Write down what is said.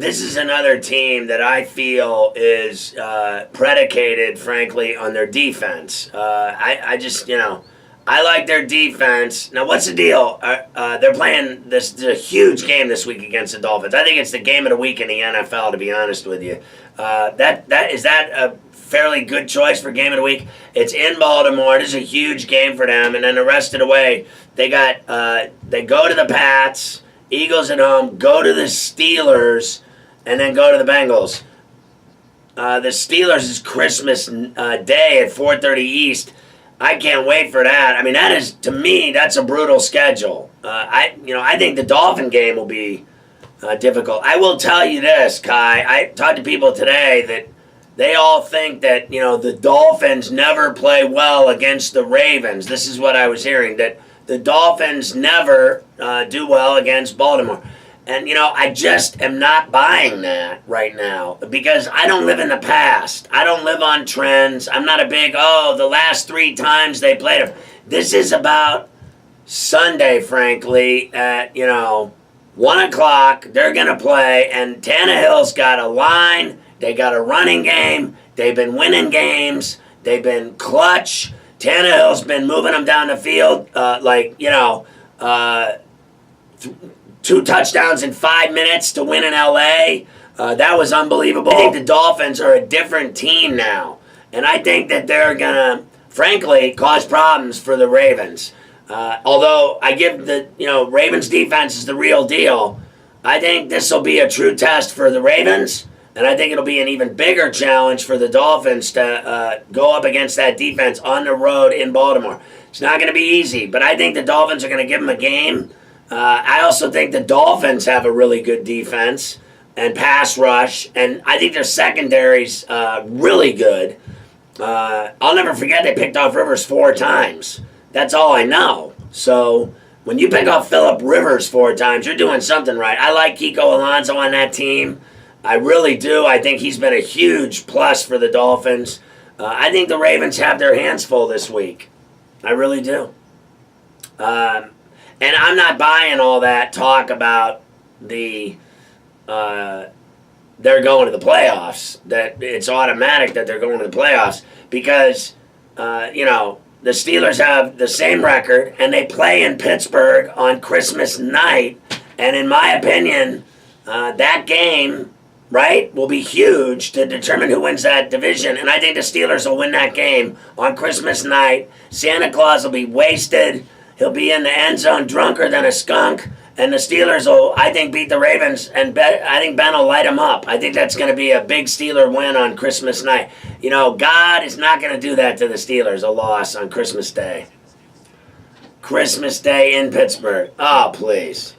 This is another team that I feel is predicated, frankly, on their defense. I just, I like their defense. Now, what's the deal? They're playing this a huge game this week against the Dolphins. I think it's the game of the week in the NFL, to be honest with you. That a fairly good choice for game of the week? It's in Baltimore. This is a huge game for them. And then the rest of the way, they go to the Pats, Eagles at home, go to the Steelers, and then go to the Bengals. The Steelers is Christmas Day at 4:30 East. I can't wait for that. I mean, that is, to me, that's a brutal schedule. I think the Dolphin game will be difficult. I will tell you this, Kai. I talked to people today that they all think that, the Dolphins never play well against the Ravens. This is what I was hearing, that the Dolphins never do well against Baltimore. And, I just am not buying that right now because I don't live in the past. I don't live on trends. I'm not a big, the last 3 times they played them. This is about Sunday, frankly, at, 1 o'clock. They're going to play, and Tannehill's got a line. They got a running game. They've been winning games. They've been clutch. Tannehill's been moving them down the field 2 touchdowns in 5 minutes to win in L.A. That was unbelievable. I think the Dolphins are a different team now. And I think that they're going to, frankly, cause problems for the Ravens. Although I give the, Ravens defense is the real deal. I think this will be a true test for the Ravens. And I think it'll be an even bigger challenge for the Dolphins to go up against that defense on the road in Baltimore. It's not going to be easy, but I think the Dolphins are going to give them a game. I also think the Dolphins have a really good defense and pass rush, and I think their secondary's really good. I'll never forget they picked off Rivers 4 times. That's all I know. So when you pick off Phillip Rivers 4 times, you're doing something right. I like Kiko Alonso on that team. I really do. I think he's been a huge plus for the Dolphins. I think the Ravens have their hands full this week. I really do. And I'm not buying all that talk about they're going to the playoffs, that it's automatic that they're going to the playoffs because, the Steelers have the same record and they play in Pittsburgh on Christmas night. And in my opinion, that game, right, will be huge to determine who wins that division. And I think the Steelers will win that game on Christmas night. Santa Claus will be wasted. He'll be in the end zone drunker than a skunk. And the Steelers will, I think, beat the Ravens. And I think Ben will light them up. I think that's going to be a big Steeler win on Christmas night. God is not going to do that to the Steelers, a loss on Christmas Day. Christmas Day in Pittsburgh. Oh, please.